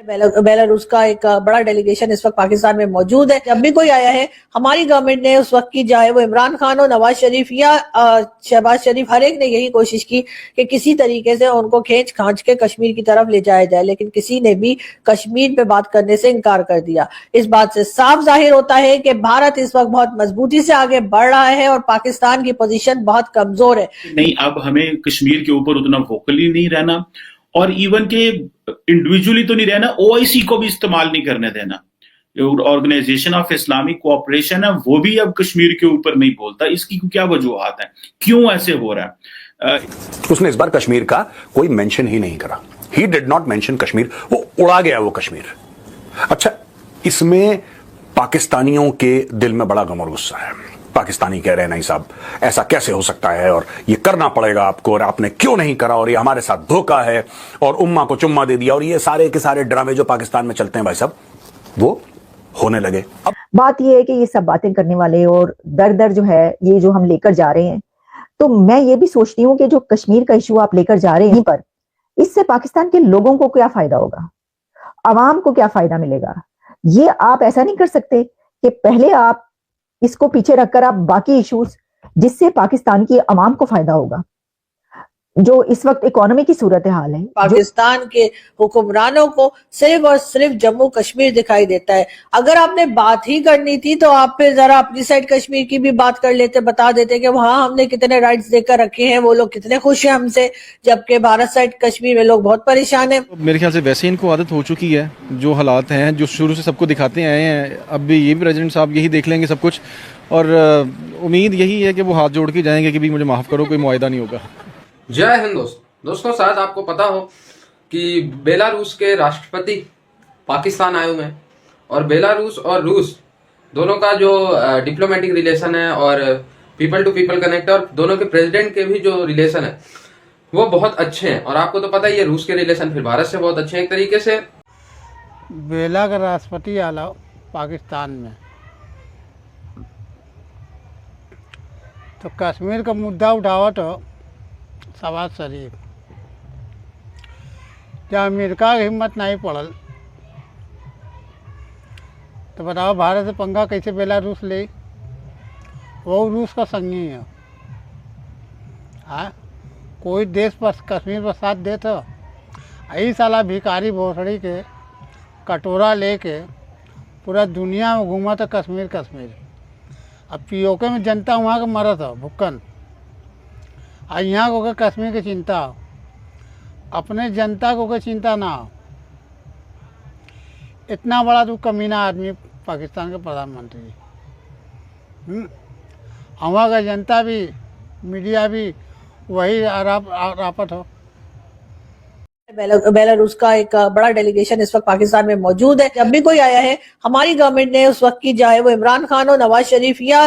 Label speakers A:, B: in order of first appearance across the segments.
A: Belarus का एक बड़ा डेलीगेशन इस वक्त पाकिस्तान में मौजूद है। जब भी कोई आया है, हमारी गवर्नमेंट ने उस वक्त की, चाहे वो इमरान खान हो, नवाज शरीफ या शहबाज शरीफ, हर एक ने यही कोशिश की कि किसी तरीके से उनको खींच खांच के कश्मीर की तरफ ले जाया जाए, लेकिन किसी ने भी कश्मीर पे बात करने से इनकार कर दिया। इस बात से साफ जाहिर होता है कि भारत इस वक्त बहुत मजबूती से आगे बढ़ रहा है और पाकिस्तान की पोजीशन बहुत कमजोर है।
B: नहीं, अब हमें कश्मीर के ऊपर उतना वोकली नहीं रहना, और इवन के इंडिविजुअली तो नहीं रहना, ओआईसी को भी इस्तेमाल नहीं करने देना। ऑर्गेनाइजेशन ऑफ इस्लामिक कोऑपरेशन है, वो भी अब कश्मीर के ऊपर नहीं बोलता। इसकी क्या वजूहत है, क्यों ऐसे हो रहा है?
C: उसने इस बार कश्मीर का कोई मेंशन ही नहीं करा। He did not mention Kashmir, वो उड़ा गया वो कश्मीर। अच्छा, इसमें पाकिस्तानियों के दिल में बड़ा गम और गुस्सा है। पाकिस्तानी कह रहे हैं नहीं साहब, ऐसा कैसे हो सकता है, और ये करना पड़ेगा आपको, और आपने क्यों नहीं करा, और ये हमारे साथ धोखा है, और उम्मा को चुम्मा दे दिया, और ये सारे के सारे ड्रामे जो पाकिस्तान में चलते हैं भाई साहब, वो होने लगे। अब
D: बात ये है कि ये सब बातें करने वाले और दर दर जो है ये जो हम लेकर जा रहे हैं, तो मैं ये भी सोचती हूँ कि जो कश्मीर का इशू आप लेकर जा रहे हैं पर, इससे पाकिस्तान के लोगों को क्या फायदा होगा, अवाम को क्या फायदा मिलेगा। ये आप ऐसा नहीं कर सकते कि पहले आप इसको पीछे रखकर आप बाकी इश्यूज जिससे पाकिस्तान की अवाम को फायदा होगा, जो इस वक्त इकोनॉमी की सूरत हाल है,
A: पाकिस्तान के हुक्मरानों को सिर्फ और सिर्फ जम्मू कश्मीर दिखाई देता है। अगर आपने बात ही करनी थी तो आप फिर जरा अपनी साइड कश्मीर की भी बात कर लेते, बता देते कि वहां हमने कितने राइट्स देकर रखे हैं, वो लोग कितने खुश हैं हमसे, जबकि भारत साइड कश्मीर में लोग बहुत परेशान है।
E: मेरे ख्याल से वैसे इनको आदत हो चुकी है, जो हालात हैं, जो शुरू से सबको दिखाते आए हैं, अब भी ये प्रेसिडेंट साहब यही देख लेंगे सब कुछ, और उम्मीद यही है कि वो हाथ जोड़ के जाएंगे कि भी मुझे माफ़ करो, कोई मुआयदा नहीं होगा।
F: जय हिंद दोस्तों, शायद आपको पता हो कि बेलारूस के राष्ट्रपति पाकिस्तान आए हुए हैं, और बेलारूस और रूस दोनों का जो डिप्लोमेटिक रिलेशन है और पीपल टू पीपल कनेक्ट, और दोनों के प्रेसिडेंट के भी जो रिलेशन है वो बहुत अच्छे हैं। और आपको तो पता ही है रूस के रिलेशन फिर भारत से बहुत अच्छे हैं एक तरीके से।
G: बेला का राष्ट्रपति आला पाकिस्तान में, तो कश्मीर का मुद्दा उठावा तो शहबाज शरीफ, जब अमेरिका की हिम्मत नहीं पड़ल तो बताओ भारत से पंगा कैसे बेलारूस ले, वो रूस का संगी है। हाँ, कोई देश पर कश्मीर पर साथ दे तो यही साला भिखारी भोसड़ी के कटोरा लेके पूरा दुनिया में घूमा था कश्मीर कश्मीर। अब पीओके में जनता वहाँ का मरा था भुक्कन, और यहाँ को कश्मीर की चिंता हो, अपने जनता को कोई चिंता ना हो। इतना बड़ा तो कमीना आदमी पाकिस्तान के प्रधानमंत्री, वहाँ का जनता भी, मीडिया भी वही रापट हो।
A: बेलारूस का एक बड़ा डेलीगेशन इस वक्त पाकिस्तान में मौजूद है। जब भी कोई आया है, हमारी गवर्नमेंट ने उस वक्त की, चाहे वो इमरान खान हो, नवाज शरीफ या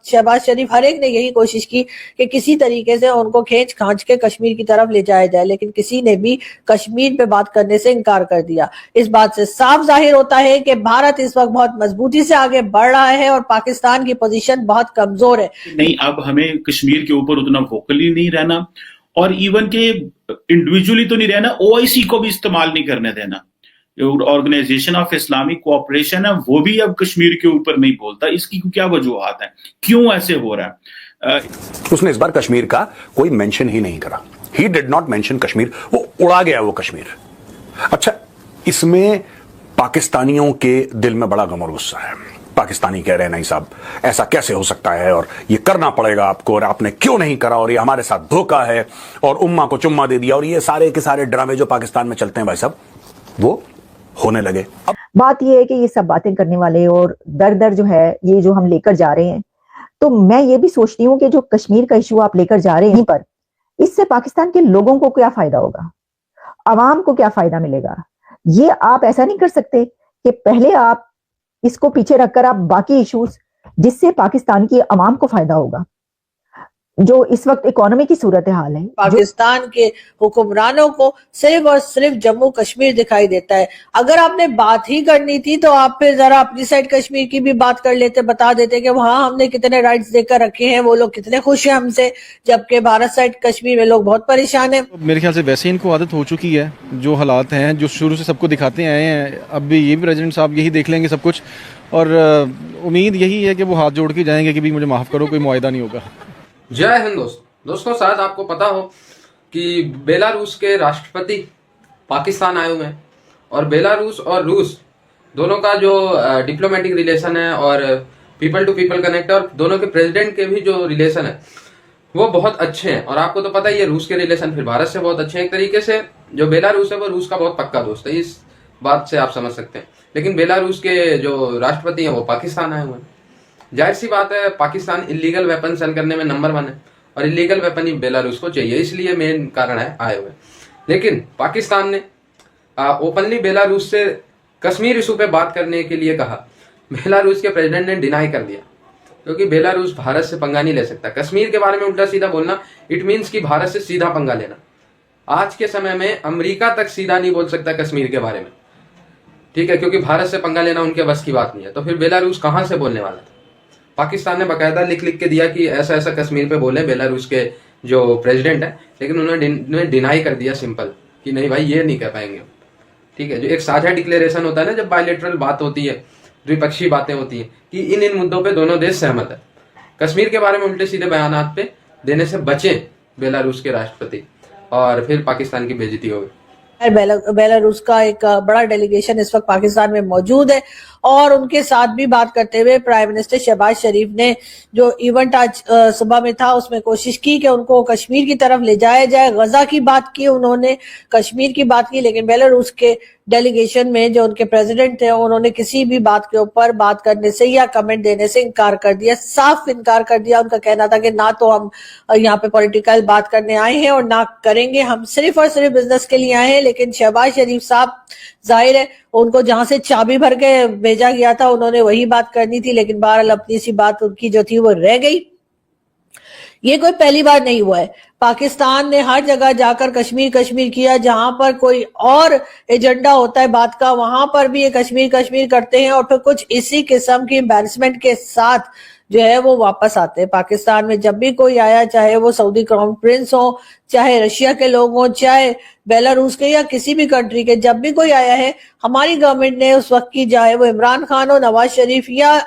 A: शहबाज शरीफ, हर एक ने यही कोशिश की कि किसी तरीके से उनको खींच खांच के कश्मीर की तरफ ले जाया जाए, लेकिन किसी ने भी कश्मीर पे बात करने से इनकार कर दिया। इस बात से साफ जाहिर होता है कि भारत इस वक्त बहुत मजबूती से आगे बढ़ रहा है और पाकिस्तान की पोजीशन बहुत कमजोर है।
B: नहीं, अब हमें कश्मीर के ऊपर उतना वोकली नहीं रहना, और इवन के इंडिविजुअली तो नहीं रहना, ओआईसी को भी इस्तेमाल नहीं करने देना। ऑर्गेनाइजेशन ऑफ इस्लामिक कोऑपरेशन है, वो भी अब कश्मीर के ऊपर नहीं बोलता। इसकी क्या वजूहत है, क्यों ऐसे हो रहा है?
C: उसने इस बार कश्मीर का कोई मेंशन ही नहीं करा। He did not mention Kashmir, वो उड़ा गया वो कश्मीर। अच्छा, इसमें पाकिस्तानियों के दिल में बड़ा गम और गुस्सा है। पाकिस्तानी कह रहे हैं नहीं साहब, ऐसा कैसे हो सकता है, और ये करना पड़ेगा आपको, और आपने क्यों नहीं करा, और ये हमारे साथ धोखा है, और उम्मा को चुम्मा दे दिया, और ये सारे के सारे ड्रामे जो पाकिस्तान में चलते हैं भाई साहब, वो होने लगे। अब
D: बात ये है कि ये सब बातें करने वाले और दर दर जो है ये जो हम लेकर जा रहे हैं, तो मैं ये भी सोचती हूँ कि जो कश्मीर का इशू आप लेकर जा रहे हैं पर, इससे पाकिस्तान के लोगों को क्या फायदा होगा, अवाम को क्या फायदा मिलेगा। ये आप ऐसा नहीं कर सकते कि पहले आप इसको पीछे रखकर आप बाकी इश्यूज जिससे पाकिस्तान की अवाम को फायदा होगा, जो इस वक्त इकोनॉमी की सूरत हाल है, जो
A: पाकिस्तान के हुक्मरानों को सिर्फ और सिर्फ जम्मू कश्मीर दिखाई देता है। अगर आपने बात ही करनी थी तो आप फिर जरा अपनी साइड कश्मीर की भी बात कर लेते, बता देते कि वहां हमने कितने राइट्स देकर रखे हैं, वो लोग कितने खुश हैं हमसे, जबकि भारत साइड कश्मीर में लोग बहुत परेशान हैं।
E: मेरे ख्याल से वैसे इनको आदत हो चुकी है, जो हालात हैं जो शुरू से सबको दिखाते आए हैं, अब भी ये भी प्रेसिडेंट साहब यही देख लेंगे सब कुछ, और उम्मीद यही है कि वो हाथ जोड़ के जाएंगे कि भी मुझे माफ़ करो, कोई मुआयदा नहीं होगा।
F: जय हिंद दोस्तों, शायद आपको पता हो कि बेलारूस के राष्ट्रपति पाकिस्तान आए हुए हैं और बेलारूस और रूस दोनों का जो डिप्लोमेटिक रिलेशन है और पीपल टू पीपल कनेक्ट है, और दोनों के प्रेसिडेंट के भी जो रिलेशन है वो बहुत अच्छे हैं। और आपको तो पता ही है रूस के रिलेशन फिर भारत से बहुत अच्छे हैं। एक तरीके से जो बेलारूस है वो रूस का बहुत पक्का दोस्त है, इस बात से आप समझ सकते हैं। लेकिन बेलारूस के जो राष्ट्रपति हैं वो पाकिस्तान आए हुए हैं। जाहिर सी बात है, पाकिस्तान इलीगल वेपन सेल करने में नंबर 1 है और इलीगल वेपन ही बेलारूस को चाहिए, इसलिए मेन कारण है आए हुए। लेकिन पाकिस्तान ने ओपनली बेलारूस से कश्मीर इशू पे बात करने के लिए कहा। बेलारूस के प्रेसिडेंट ने डिनाई कर दिया, क्योंकि बेलारूस भारत से पंगा नहीं ले सकता। कश्मीर के बारे में उल्टा सीधा बोलना इट मीन्स कि भारत से सीधा पंगा लेना। आज के समय में अमेरिका तक सीधा नहीं बोल सकता कश्मीर के बारे में, ठीक है, क्योंकि भारत से पंगा लेना उनके बस की बात नहीं है। तो फिर बेलारूस कहां से बोलने वाला था? पाकिस्तान ने बाकायदा लिख के दिया कि ऐसा ऐसा कश्मीर पे बोले बेलारूस के जो प्रेसिडेंट है, लेकिन उन्होंने डिनाई कर दिया सिंपल कि नहीं भाई ये नहीं कह पाएंगे, ठीक है। जो एक साझा डिक्लेरेशन होता है ना, जब बायलैटरल बात होती है, द्विपक्षीय बातें होती है कि इन मुद्दों पे दोनों देश सहमत है। कश्मीर के बारे में उल्टे सीधे बयानात पे देने से बचे बेलारूस के राष्ट्रपति, और फिर पाकिस्तान की बेइज्जती हो गई।
A: बेलारूस का एक बड़ा डेलीगेशन इस वक्त पाकिस्तान में मौजूद है और उनके साथ भी बात करते हुए प्राइम मिनिस्टर शहबाज शरीफ ने जो इवेंट आज सुबह में था उसमें कोशिश की कि उनको कश्मीर की तरफ ले जाया जाए। गजा की बात की उन्होंने, कश्मीर की बात की, लेकिन बेलारूस के डेलीगेशन में जो उनके प्रेसिडेंट थे उन्होंने किसी भी बात के ऊपर बात करने से या कमेंट देने से इनकार कर दिया, साफ इनकार कर दिया। उनका कहना था कि ना तो हम यहाँ पे पॉलिटिकल बात करने आए हैं और ना करेंगे, हम सिर्फ और सिर्फ बिजनेस के लिए आए हैं। लेकिन शहबाज शरीफ साहब, जाहिर है उनको जहां से चाबी भर के भेजा गया था उन्होंने वही बात करनी थी, लेकिन बहरहाल अपनी सी बात उनकी जो थी वो रह गई। ये कोई पहली बार नहीं हुआ है, पाकिस्तान ने हर जगह जाकर कश्मीर कश्मीर किया। जहां पर कोई और एजेंडा होता है बात का, वहां पर भी ये कश्मीर कश्मीर करते हैं और फिर कुछ इसी किस्म की एम्बैरसमेंट के साथ जो है वो वापस आते हैं। पाकिस्तान में जब भी कोई आया, चाहे वो सऊदी क्राउन प्रिंस हो, चाहे रशिया के लोग हों, चाहे बेलारूस के या किसी भी कंट्री के, जब भी कोई आया है, हमारी गवर्नमेंट ने उस वक्त की, चाहे वो इमरान खान हो, नवाज शरीफ या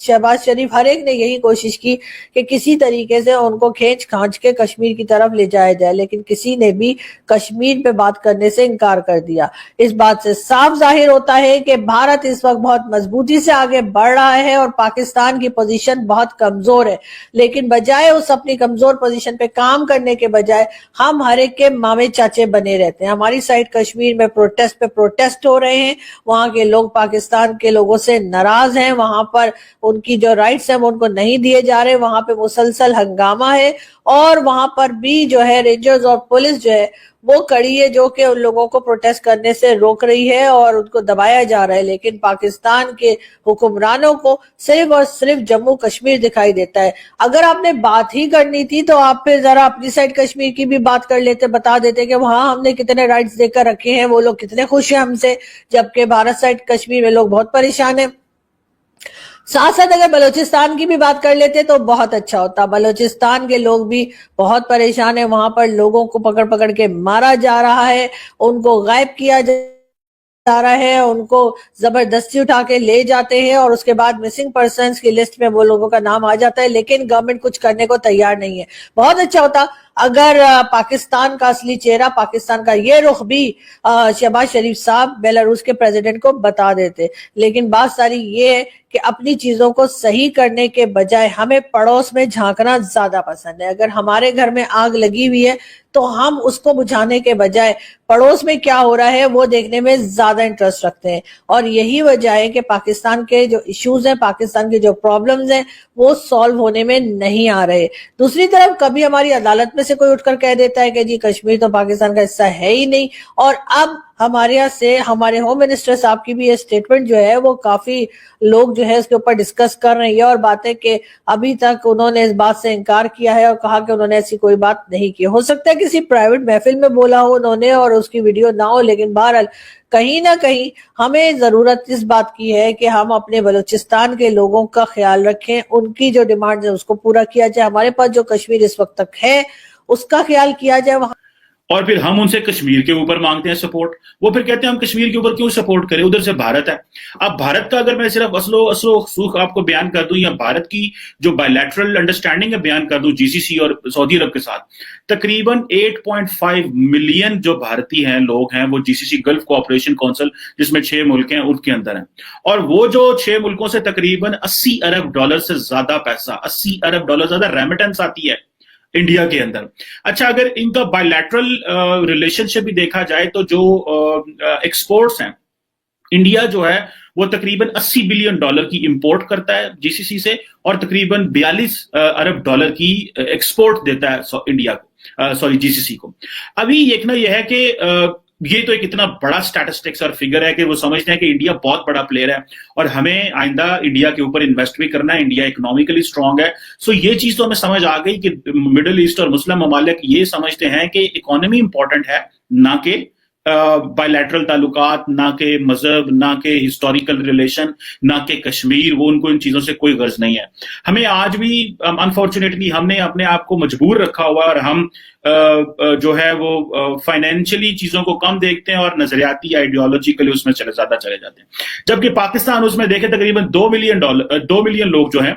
A: शहबाज शरीफ, हर एक ने यही कोशिश की कि किसी तरीके से उनको खींच खांच के कश्मीर की तरफ ले जाया जाए, लेकिन किसी ने भी कश्मीर पे बात करने से इनकार कर दिया। इस बात से साफ जाहिर होता है कि भारत इस वक्त बहुत मजबूती से आगे बढ़ रहा है और पाकिस्तान की पोजीशन बहुत कमजोर है। लेकिन बजाय उस अपनी कमजोर पोजीशन पे काम करने के बजाय हम हर एक के मामे चाचे बने रहते हैं। हमारी साइड कश्मीर में प्रोटेस्ट पे प्रोटेस्ट हो रहे हैं, वहां के लोग पाकिस्तान के लोगों से नाराज हैं, वहां पर उनकी जो राइट्स हैं वो उनको नहीं दिए जा रहे, वहां पे मुसलसल हंगामा है और वहां पर भी जो है रेंजर्स और पुलिस जो है वो कड़ी है जो कि उन लोगों को प्रोटेस्ट करने से रोक रही है और उनको दबाया जा रहा है। लेकिन पाकिस्तान के हुक्मरानों को सिर्फ और सिर्फ जम्मू कश्मीर दिखाई देता है। अगर आपने बात ही करनी थी तो आप फिर जरा अपनी साइड कश्मीर की भी बात कर लेते, बता देते कि वहां हमने कितने राइट्स देकर रखे हैं, वो लोग कितने खुश हैं हमसे, जबकि भारत साइड कश्मीर में लोग बहुत परेशान हैं। साथ साथ अगर बलूचिस्तान की भी बात कर लेते तो बहुत अच्छा होता। बलूचिस्तान के लोग भी बहुत परेशान है, वहां पर लोगों को पकड़ पकड़ के मारा जा रहा है, उनको गायब किया जा रहा है, उनको जबरदस्ती उठा के ले जाते हैं और उसके बाद मिसिंग पर्सन्स की लिस्ट में वो लोगों का नाम आ जाता है, लेकिन गवर्नमेंट कुछ करने को तैयार नहीं है। बहुत अच्छा होता अगर पाकिस्तान का असली चेहरा, पाकिस्तान का ये रुख भी शहबाज शरीफ साहब बेलारूस के प्रेसिडेंट को बता देते। लेकिन बात सारी ये है कि अपनी चीजों को सही करने के बजाय हमें पड़ोस में झांकना ज्यादा पसंद है। अगर हमारे घर में आग लगी हुई है तो हम उसको बुझाने के बजाय पड़ोस में क्या हो रहा है वो देखने में ज्यादा इंटरेस्ट रखते हैं, और यही वजह है कि पाकिस्तान के जो इश्यूज हैं, पाकिस्तान के जो प्रॉब्लम्स हैं वो सॉल्व होने में नहीं आ रहे। दूसरी तरफ कभी हमारी अदालत में से कोई उठकर कह देता है कि जी कश्मीर तो पाकिस्तान का हिस्सा है ही नहीं, और अब हमारे यहाँ से हमारे होम मिनिस्टर साहब की भी ये स्टेटमेंट जो है वो काफी लोग जो है इसके ऊपर डिस्कस कर रहे हैं और बातें कि अभी तक उन्होंने इस बात से इनकार किया है और कहा कि उन्होंने ऐसी कोई बात नहीं की। हो सकता है किसी प्राइवेट महफिल में बोला हो उन्होंने और उसकी वीडियो ना हो, लेकिन बहरहाल कहीं ना कहीं हमें जरूरत इस बात की है कि हम अपने बलूचिस्तान के लोगों का ख्याल रखें, उनकी जो डिमांड है उसको पूरा किया जाए, हमारे पास जो कश्मीर इस वक्त तक है उसका ख्याल किया जाए। वहां
B: और फिर हम उनसे कश्मीर के ऊपर मांगते हैं सपोर्ट, वो फिर कहते हैं हम कश्मीर के ऊपर क्यों सपोर्ट करें, उधर से भारत है। अब भारत का अगर मैं सिर्फ असलो सुख आपको बयान कर दूं या भारत की जो बायलैटरल अंडरस्टैंडिंग है बयान कर दूं जीसीसी और सऊदी अरब के साथ, तकरीबन 8.5 मिलियन जो भारतीय हैं लोग हैं वो जीसीसी गल्फ कोऑपरेशन काउंसिल जिसमें 6 मुल्क हैं उसके अंदर हैं, और वो जो 6 मुल्कों से तकरीबन 80 अरब डॉलर से ज्यादा पैसा, 80 अरब डॉलर ज्यादा रेमिटेंस आती है इंडिया के अंदर। अच्छा, अगर इनका बायलैटरल रिलेशनशिप भी देखा जाए तो जो एक्सपोर्ट्स हैं, इंडिया जो है वो तकरीबन 80 बिलियन डॉलर की इंपोर्ट करता है जीसीसी से और तकरीबन 42 अरब डॉलर की एक्सपोर्ट देता है इंडिया को, जीसीसी को। अभी देखना यह है कि ये तो एक इतना बड़ा स्टैटिस्टिक्स और फिगर है कि वो समझते हैं कि इंडिया बहुत बड़ा प्लेयर है और हमें आइंदा इंडिया के ऊपर इन्वेस्ट भी करना है, इंडिया इकोनॉमिकली स्ट्रांग है। सो ये चीज तो हमें समझ आ गई कि मिडिल ईस्ट और मुस्लिम ममालिक ये समझते हैं कि इकोनॉमी इंपॉर्टेंट है, ना कि बायलैटरल ताल्लुकात, ना के मजहब, ना के हिस्टोरिकल रिलेशन, ना के कश्मीर, वो उनको इन चीजों से कोई गर्ज नहीं है। हमें आज भी अनफॉर्चुनेटली हमने अपने आप को मजबूर रखा हुआ और हम जो है वो फाइनेंशियली चीजों को कम देखते हैं और नजरियाती आइडियोलॉजिकली उसमें ज्यादा चले जाते हैं। जबकि पाकिस्तान उसमें देखे तकरीबन 2 मिलियन लोग जो हैं,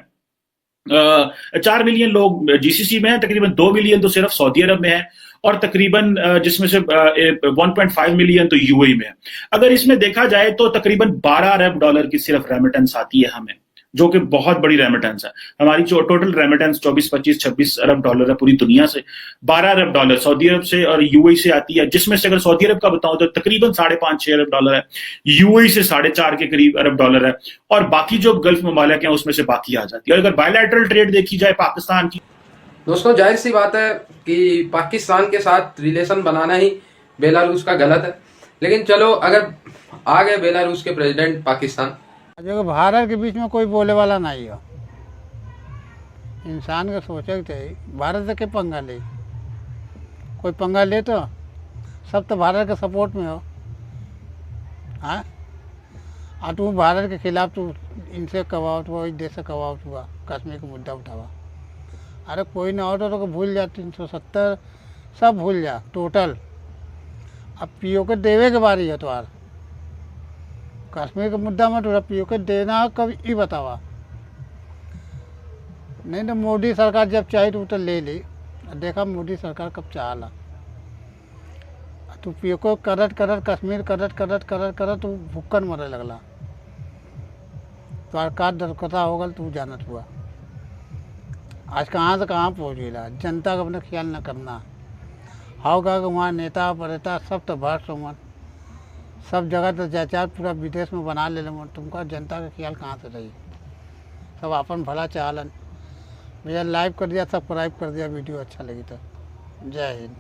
B: 4 मिलियन लोग जीसीसी में हैं, तकरीबन 2 मिलियन तो सिर्फ सऊदी अरब में है और तकरीबन जिसमें से 1.5 मिलियन तो यूएई में है। अगर इसमें देखा जाए तो तकरीबन 12 अरब डॉलर की सिर्फ रेमिटेंस आती है हमें, जो कि बहुत बड़ी रेमिटेंस है। हमारी जो टोटल रेमिटेंस 24, 25, 26 अरब डॉलर है पूरी दुनिया से, 12 अरब डॉलर सऊदी अरब से और यूएई से आती है, जिसमें से अगर सऊदी अरब का बताऊं तो तकरीबन 5.5-6 अरब डॉलर है, यूएई से 4.5 के करीब अरब डॉलर है और बाकी जो गल्फ ममालिक हैं उसमें से बाकी आ जाती है। और अगर बायलैटरल ट्रेड देखी जाए पाकिस्तान की,
F: दोस्तों जाहिर सी बात है कि पाकिस्तान के साथ रिलेशन बनाना ही बेलारूस का गलत है, लेकिन चलो अगर आ गए बेलारूस के प्रेसिडेंट पाकिस्तान,
G: जो भारत के बीच में कोई बोले वाला नहीं हो, इंसान का सोचे थे भारत से के पंगा ले, कोई पंगा ले तो सब तो भारत के सपोर्ट में हो। हाँ, और तू भारत के खिलाफ तू इनसे कवावट हुआ, इस देश से कवावट हुआ, कश्मीर का मुद्दा उठावा। अरे कोई ना हो तो भूल जा, 370 सब भूल जा टोटल। अब पीओ के देवे के बारी है तुम्हार, कश्मीर का मुद्दा में थोड़ा पीओ के देना कभी ही बतावा, नहीं तो मोदी सरकार जब चाहे तो ले ली। देखा मोदी सरकार कब चाहला, तू पीओ को करत कश्मीर करत तू भुक्कन मरे लगला, तो का दरकता होगा तू जानत हुआ। आज कहाँ से कहाँ पहुँच गया, जनता का अपना ख्याल न करना होगा कि वहाँ नेता परेता सब तो भ्रष्ट हो, सब जगह तो जायदाद पूरा विदेश में बना ले मन, तुमका जनता का ख्याल कहाँ से रही। सब अपन भला चाहलन। भैया लाइक कर दिया, सब्सक्राइब कर दिया, वीडियो अच्छा लगी तो जय हिंद।